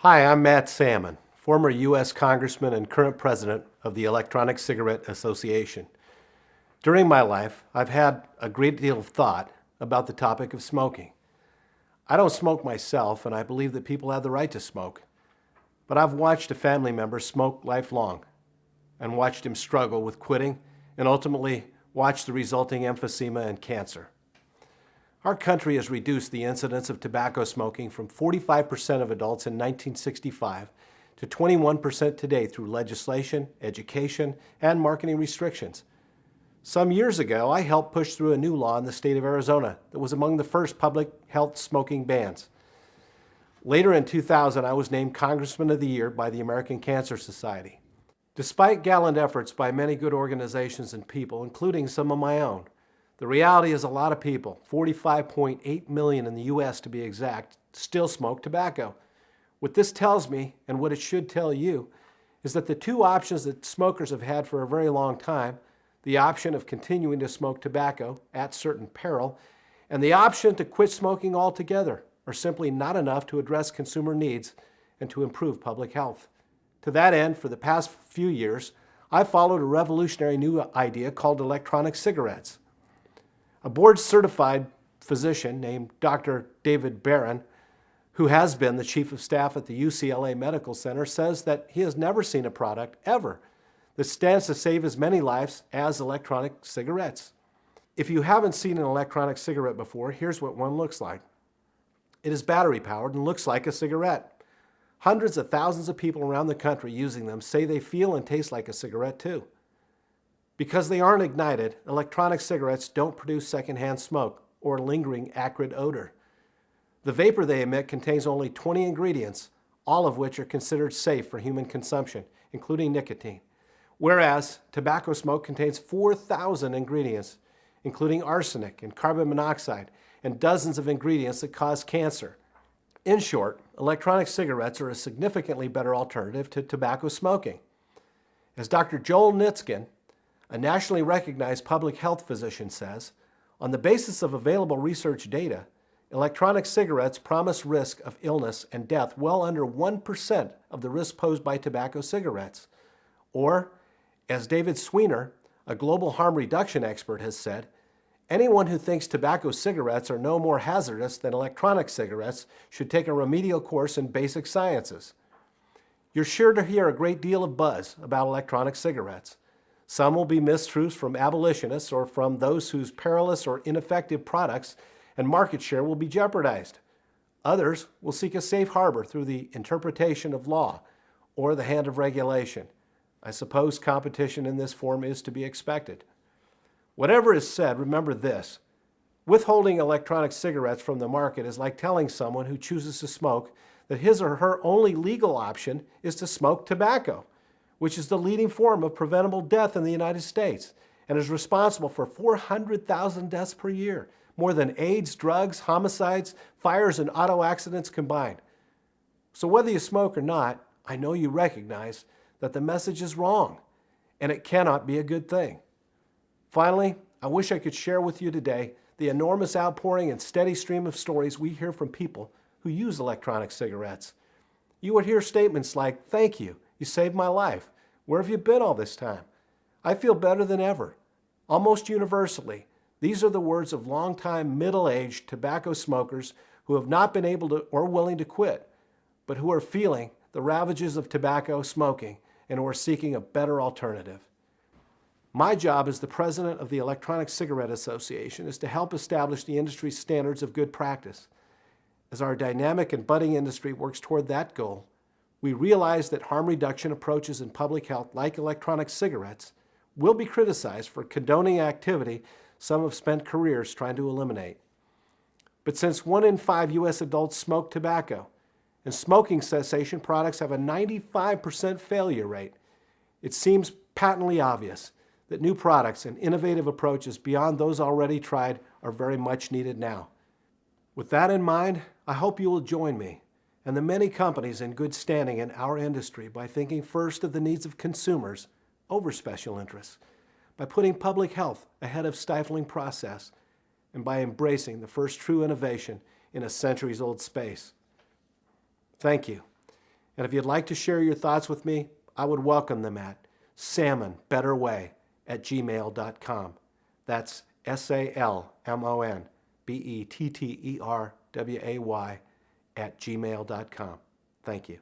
Hi, I'm Matt Salmon, former U.S. Congressman and current president of the Electronic Cigarette Association. During my life, I've had a great deal of thought about the topic of smoking. I don't smoke myself, and I believe that people have the right to smoke. But I've watched a family member smoke lifelong and watched him struggle with quitting and ultimately watched the resulting emphysema and cancer. Our country has reduced the incidence of tobacco smoking from 45% of adults in 1965 to 21% today through legislation, education, and marketing restrictions. Some years ago, I helped push through a new law in the state of Arizona that was among the first public health smoking bans. Later in 2000, I was named Congressman of the Year by the American Cancer Society. Despite gallant efforts by many good organizations and people, including some of my own, the reality is a lot of people, 45.8 million in the U.S. to be exact, still smoke tobacco. What this tells me, and what it should tell you, is that the two options that smokers have had for a very long time, the option of continuing to smoke tobacco at certain peril, and the option to quit smoking altogether, are simply not enough to address consumer needs and to improve public health. To that end, for the past few years, I followed a revolutionary new idea called electronic cigarettes. A board-certified physician named Dr. David Barron, who has been the chief of staff at the UCLA Medical Center, says that he has never seen a product, ever, that stands to save as many lives as electronic cigarettes. If you haven't seen an electronic cigarette before, here's what one looks like. It is battery-powered and looks like a cigarette. Hundreds of thousands of people around the country using them say they feel and taste like a cigarette too. Because they aren't ignited, electronic cigarettes don't produce secondhand smoke or lingering acrid odor. The vapor they emit contains only 20 ingredients, all of which are considered safe for human consumption, including nicotine. Whereas tobacco smoke contains 4,000 ingredients, including arsenic and carbon monoxide, and dozens of ingredients that cause cancer. In short, electronic cigarettes are a significantly better alternative to tobacco smoking. As Dr. Joel Nitzkin, a nationally recognized public health physician, says, on the basis of available research data, electronic cigarettes promise risk of illness and death well under 1% of the risk posed by tobacco cigarettes. Or, as David Sweener, a global harm reduction expert, has said, anyone who thinks tobacco cigarettes are no more hazardous than electronic cigarettes should take a remedial course in basic sciences. You're sure to hear a great deal of buzz about electronic cigarettes. Some will be mistruths from abolitionists or from those whose perilous or ineffective products and market share will be jeopardized. Others will seek a safe harbor through the interpretation of law or the hand of regulation. I suppose competition in this form is to be expected. Whatever is said, remember this. Withholding electronic cigarettes from the market is like telling someone who chooses to smoke that his or her only legal option is to smoke tobacco, which is the leading form of preventable death in the United States and is responsible for 400,000 deaths per year, more than AIDS, drugs, homicides, fires, and auto accidents combined. So whether you smoke or not, I know you recognize that the message is wrong, and it cannot be a good thing. Finally, I wish I could share with you today the enormous outpouring and steady stream of stories we hear from people who use electronic cigarettes. You would hear statements like, "Thank you. You saved my life. Where have you been all this time? I feel better than ever." Almost universally, these are the words of longtime middle-aged tobacco smokers who have not been able to or willing to quit, but who are feeling the ravages of tobacco smoking and who are seeking a better alternative. My job as the president of the Electronic Cigarette Association is to help establish the industry's standards of good practice. As our dynamic and budding industry works toward that goal, we realize that harm reduction approaches in public health, like electronic cigarettes, will be criticized for condoning activity some have spent careers trying to eliminate. But since 1 in 5 U.S. adults smoke tobacco, and smoking cessation products have a 95% failure rate, it seems patently obvious that new products and innovative approaches beyond those already tried are very much needed now. With that in mind, I hope you will join me and the many companies in good standing in our industry by thinking first of the needs of consumers over special interests, by putting public health ahead of stifling process, and by embracing the first true innovation in a centuries-old space. Thank you. And if you'd like to share your thoughts with me, I would welcome them at salmonbetterway@gmail.com. That's SalmonBetterway@gmail.com. Thank you.